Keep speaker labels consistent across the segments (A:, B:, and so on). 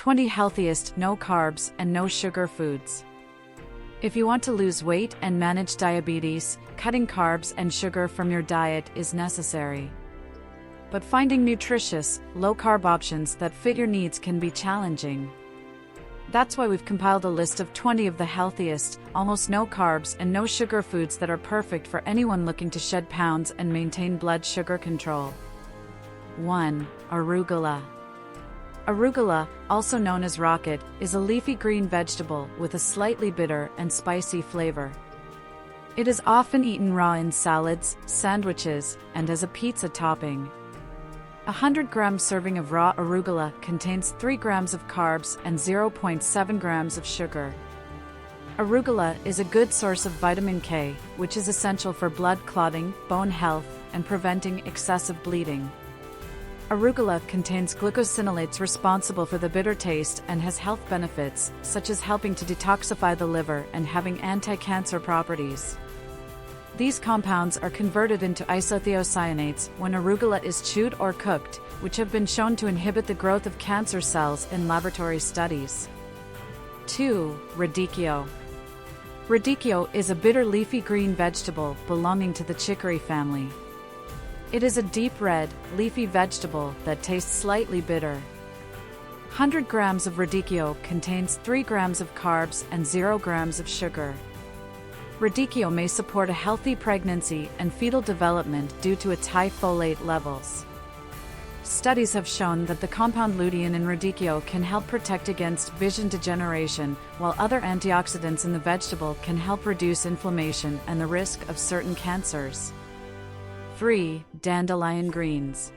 A: 20 healthiest no carbs and no sugar foods. If you want to lose weight and manage diabetes, cutting carbs and sugar from your diet is necessary. But finding nutritious, low-carb options that fit your needs can be challenging. That's why we've compiled a list of 20 of the healthiest, almost no carbs and no sugar foods that are perfect for anyone looking to shed pounds and maintain blood sugar control. 1. Arugula. Arugula, also known as rocket, is a leafy green vegetable with a slightly bitter and spicy flavor. It is often eaten raw in salads, sandwiches, and as a pizza topping. A 100-gram serving of raw arugula contains 3 grams of carbs and 0.7 grams of sugar. Arugula is a good source of vitamin K, which is essential for blood clotting, bone health, and preventing excessive bleeding. Arugula contains glucosinolates responsible for the bitter taste and has health benefits, such as helping to detoxify the liver and having anti-cancer properties. These compounds are converted into isothiocyanates when arugula is chewed or cooked, which have been shown to inhibit the growth of cancer cells in laboratory studies. 2. Radicchio. Radicchio is a bitter leafy green vegetable belonging to the chicory family. It is a deep red, leafy vegetable that tastes slightly bitter. 100 grams of radicchio contains 3 grams of carbs and 0 grams of sugar. Radicchio may support a healthy pregnancy and fetal development due to its high folate levels. Studies have shown that the compound lutein in radicchio can help protect against vision degeneration, while other antioxidants in the vegetable can help reduce inflammation and the risk of certain cancers. 3. Dandelion greens.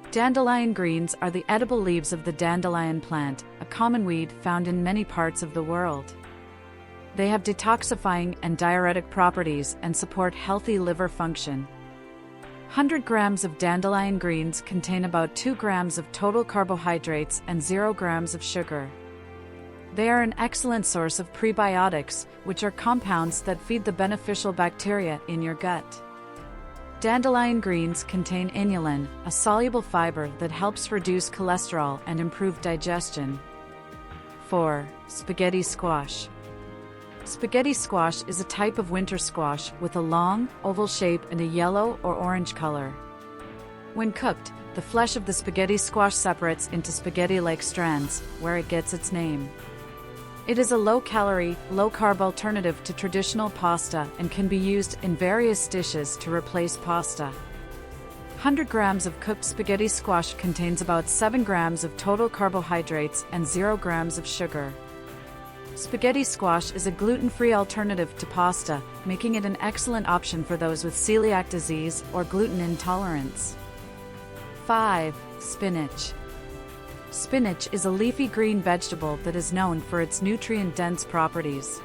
A: Dandelion greens are the edible leaves of the dandelion plant, a common weed found in many parts of the world. They have detoxifying and diuretic properties and support healthy liver function. 100 grams of dandelion greens contain about 2 grams of total carbohydrates and 0 grams of sugar. They are an excellent source of prebiotics, which are compounds that feed the beneficial bacteria in your gut. Dandelion greens contain inulin, a soluble fiber that helps reduce cholesterol and improve digestion. 4. Spaghetti squash. Spaghetti squash is a type of winter squash with a long, oval shape and a yellow or orange color. When cooked, the flesh of the spaghetti squash separates into spaghetti-like strands, where it gets its name. It is a low-calorie, low-carb alternative to traditional pasta and can be used in various dishes to replace pasta. 100 grams of cooked spaghetti squash contains about 7 grams of total carbohydrates and 0 grams of sugar. Spaghetti squash is a gluten-free alternative to pasta, making it an excellent option for those with celiac disease or gluten intolerance. 5. Spinach. Spinach is a leafy green vegetable that is known for its nutrient-dense properties.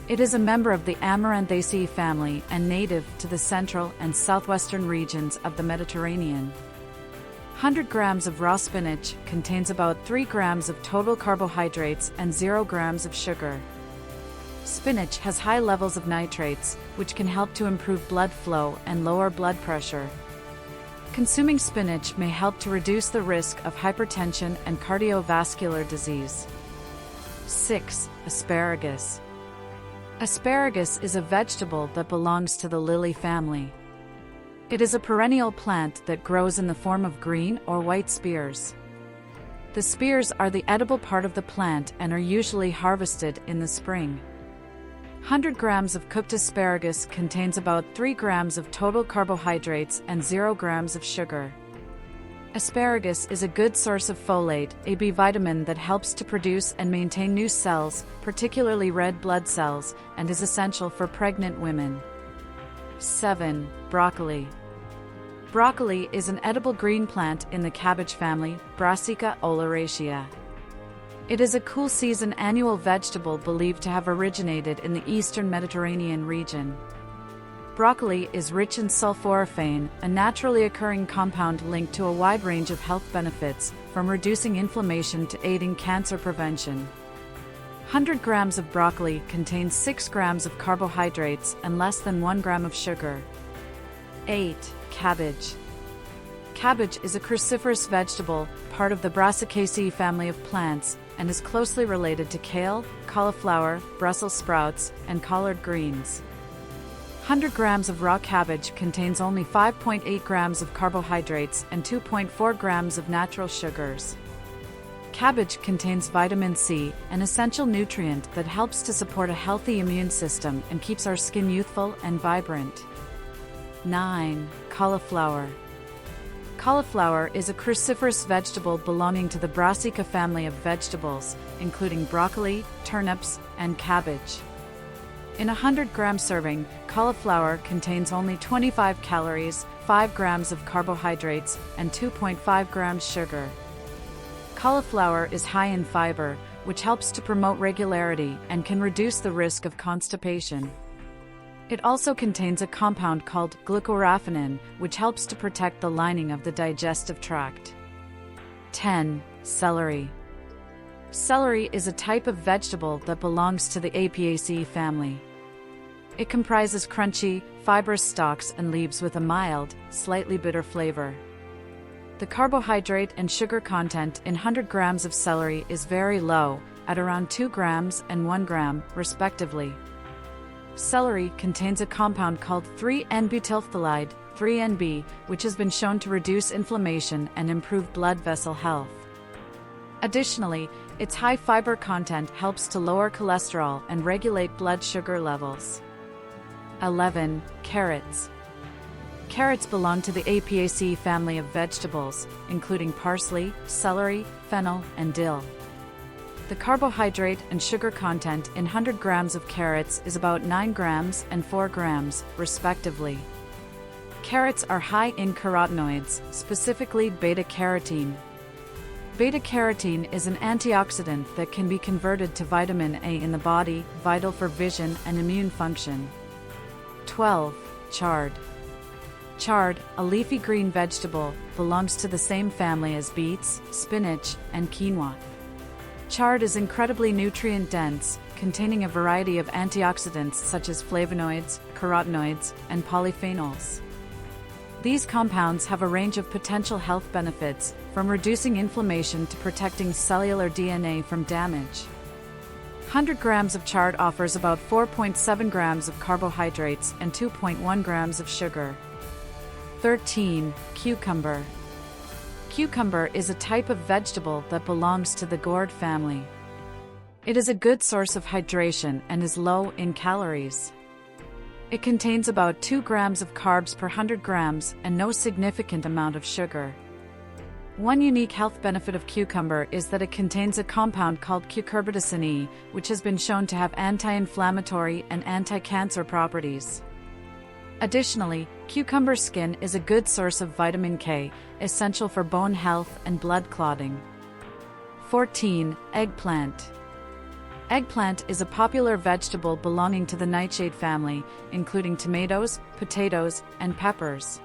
A: It is a member of the Amaranthaceae family and native to the central and southwestern regions of the Mediterranean. 100 grams of raw spinach contains about 3 grams of total carbohydrates and 0 grams of sugar. Spinach has high levels of nitrates, which can help to improve blood flow and lower blood pressure. Consuming spinach may help to reduce the risk of hypertension and cardiovascular disease. 6. Asparagus. Asparagus is a vegetable that belongs to the lily family. It is a perennial plant that grows in the form of green or white spears. The spears are the edible part of the plant and are usually harvested in the spring. 100 grams of cooked asparagus contains about 3 grams of total carbohydrates and 0 grams of sugar. Asparagus is a good source of folate, a B vitamin that helps to produce and maintain new cells, particularly red blood cells, and is essential for pregnant women. 7. Broccoli. Broccoli is an edible green plant in the cabbage family, Brassica oleracea. It is a cool season annual vegetable believed to have originated in the eastern Mediterranean region. Broccoli is rich in sulforaphane, a naturally occurring compound linked to a wide range of health benefits, from reducing inflammation to aiding cancer prevention. 100 grams of broccoli contains 6 grams of carbohydrates and less than 1 gram of sugar. 8. Cabbage. Cabbage is a cruciferous vegetable, part of the Brassicaceae family of plants, and is closely related to kale, cauliflower, Brussels sprouts, and collard greens. 100 grams of raw cabbage contains only 5.8 grams of carbohydrates and 2.4 grams of natural sugars. Cabbage contains vitamin C, an essential nutrient that helps to support a healthy immune system and keeps our skin youthful and vibrant. 9. Cauliflower. Cauliflower is a cruciferous vegetable belonging to the Brassica family of vegetables, including broccoli, turnips, and cabbage. In a 100-gram serving, cauliflower contains only 25 calories, 5 grams of carbohydrates, and 2.5 grams sugar. Cauliflower is high in fiber, which helps to promote regularity and can reduce the risk of constipation. It also contains a compound called glucoraphanin, which helps to protect the lining of the digestive tract. 10. Celery. Celery is a type of vegetable that belongs to the Apiaceae family. It comprises crunchy, fibrous stalks and leaves with a mild, slightly bitter flavor. The carbohydrate and sugar content in 100 grams of celery is very low, at around 2 grams and 1 gram, respectively. Celery contains a compound called 3N-butylphthalide, 3NB, which has been shown to reduce inflammation and improve blood vessel health. Additionally, its high fiber content helps to lower cholesterol and regulate blood sugar levels. 11. Carrots. Carrots belong to the Apiaceae family of vegetables, including parsley, celery, fennel, and dill. The carbohydrate and sugar content in 100 grams of carrots is about 9 grams and 4 grams, respectively. Carrots are high in carotenoids, specifically beta-carotene. Beta-carotene is an antioxidant that can be converted to vitamin A in the body, vital for vision and immune function. 12. Chard. Chard, a leafy green vegetable, belongs to the same family as beets, spinach, and quinoa. Chard is incredibly nutrient-dense, containing a variety of antioxidants such as flavonoids, carotenoids, and polyphenols. These compounds have a range of potential health benefits, from reducing inflammation to protecting cellular DNA from damage. 100 grams of chard offers about 4.7 grams of carbohydrates and 2.1 grams of sugar. 13. Cucumber. Cucumber is a type of vegetable that belongs to the gourd family. It is a good source of hydration and is low in calories. It contains about 2 grams of carbs per 100 grams and no significant amount of sugar. One unique health benefit of cucumber is that it contains a compound called cucurbitacin E, which has been shown to have anti-inflammatory and anti-cancer properties. Additionally, cucumber skin is a good source of vitamin K, essential for bone health and blood clotting. 14. Eggplant. Eggplant is a popular vegetable belonging to the nightshade family, including tomatoes, potatoes, and peppers.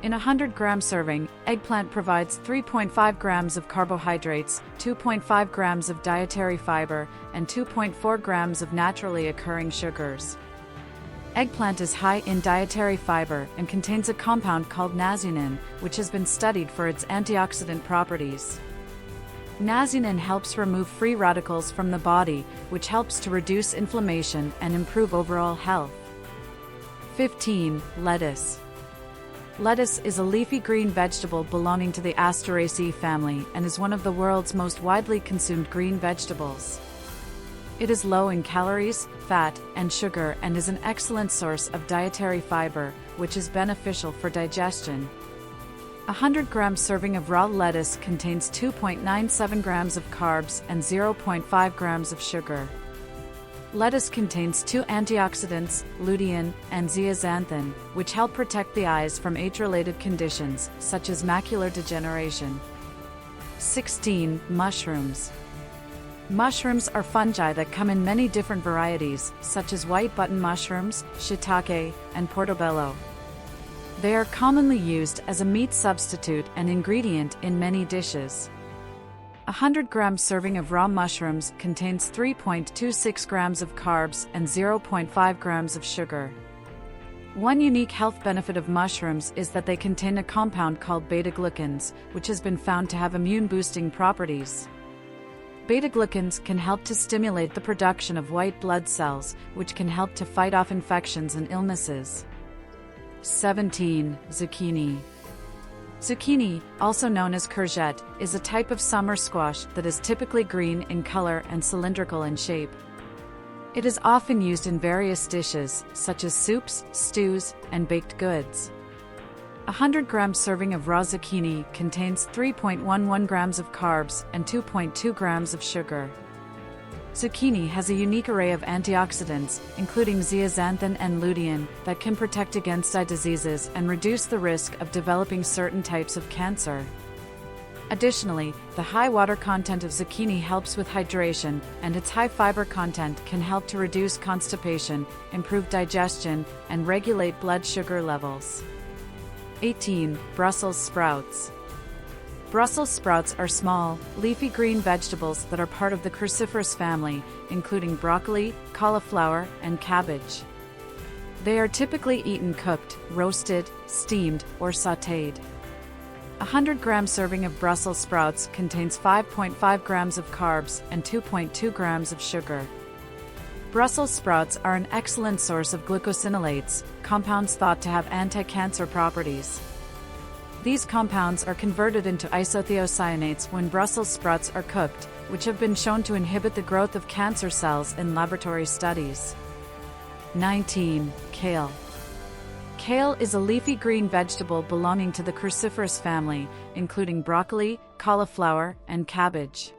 A: In a 100-gram serving, eggplant provides 3.5 grams of carbohydrates, 2.5 grams of dietary fiber, and 2.4 grams of naturally occurring sugars. Eggplant is high in dietary fiber and contains a compound called nazunin, which has been studied for its antioxidant properties. Nazunin helps remove free radicals from the body, which helps to reduce inflammation and improve overall health. 15. Lettuce. Lettuce is a leafy green vegetable belonging to the Asteraceae family and is one of the world's most widely consumed green vegetables. It is low in calories, fat, and sugar and is an excellent source of dietary fiber, which is beneficial for digestion. A 100-gram serving of raw lettuce contains 2.97 grams of carbs and 0.5 grams of sugar. Lettuce contains 2 antioxidants, lutein and zeaxanthin, which help protect the eyes from age-related conditions, such as macular degeneration. 16. Mushrooms. Mushrooms are fungi that come in many different varieties, such as white button mushrooms, shiitake, and portobello. They are commonly used as a meat substitute and ingredient in many dishes. A 100-gram serving of raw mushrooms contains 3.26 grams of carbs and 0.5 grams of sugar. One unique health benefit of mushrooms is that they contain a compound called beta-glucans, which has been found to have immune-boosting properties. Beta-glucans can help to stimulate the production of white blood cells, which can help to fight off infections and illnesses. 17. Zucchini. Zucchini, also known as courgette, is a type of summer squash that is typically green in color and cylindrical in shape. It is often used in various dishes, such as soups, stews, and baked goods. A 100-gram serving of raw zucchini contains 3.11 grams of carbs and 2.2 grams of sugar. Zucchini has a unique array of antioxidants, including zeaxanthin and lutein, that can protect against eye diseases and reduce the risk of developing certain types of cancer. Additionally, the high water content of zucchini helps with hydration, and its high fiber content can help to reduce constipation, improve digestion, and regulate blood sugar levels. 18. Brussels sprouts. Brussels sprouts are small, leafy green vegetables that are part of the Cruciferous family, including broccoli, cauliflower, and cabbage. They are typically eaten cooked, roasted, steamed, or sautéed. A 100-gram serving of Brussels sprouts contains 5.5 grams of carbs and 2.2 grams of sugar. Brussels sprouts are an excellent source of glucosinolates, compounds thought to have anti-cancer properties. These compounds are converted into isothiocyanates when Brussels sprouts are cooked, which have been shown to inhibit the growth of cancer cells in laboratory studies. 19. Kale. Kale is a leafy green vegetable belonging to the Cruciferous family, including broccoli, cauliflower, and cabbage.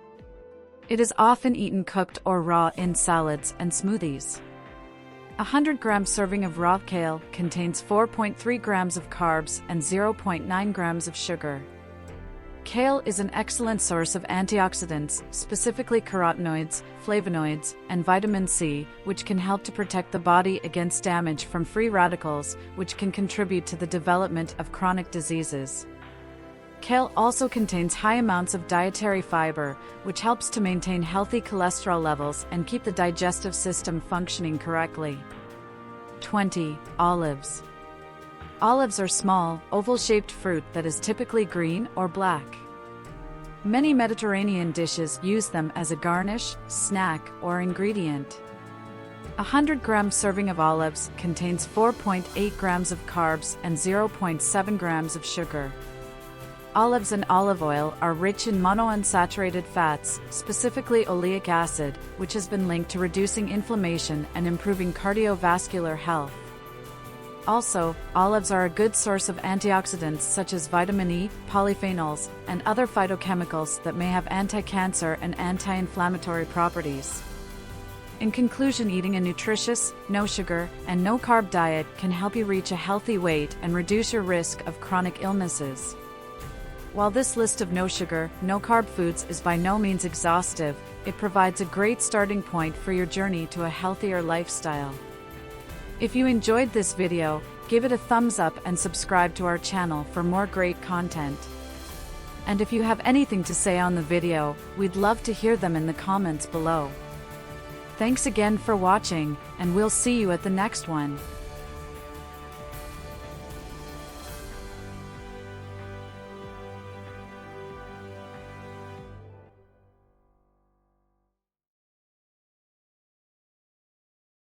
A: It is often eaten cooked or raw in salads and smoothies. A 100-gram serving of raw kale contains 4.3 grams of carbs and 0.9 grams of sugar. Kale is an excellent source of antioxidants, specifically carotenoids, flavonoids, and vitamin C, which can help to protect the body against damage from free radicals, which can contribute to the development of chronic diseases. Kale also contains high amounts of dietary fiber, which helps to maintain healthy cholesterol levels and keep the digestive system functioning correctly. 20. Olives. Olives are small, oval-shaped fruit that is typically green or black. Many Mediterranean dishes use them as a garnish, snack, or ingredient. A 100-gram serving of olives contains 4.8 grams of carbs and 0.7 grams of sugar. Olives and olive oil are rich in monounsaturated fats, specifically oleic acid, which has been linked to reducing inflammation and improving cardiovascular health. Also, olives are a good source of antioxidants such as vitamin E, polyphenols, and other phytochemicals that may have anti-cancer and anti-inflammatory properties. In conclusion, eating a nutritious, no-sugar, and no-carb diet can help you reach a healthy weight and reduce your risk of chronic illnesses. While this list of no-sugar, no-carb foods is by no means exhaustive, it provides a great starting point for your journey to a healthier lifestyle. If you enjoyed this video, give it a thumbs up and subscribe to our channel for more great content. And if you have anything to say on the video, we'd love to hear them in the comments below. Thanks again for watching, and we'll see you at the next one.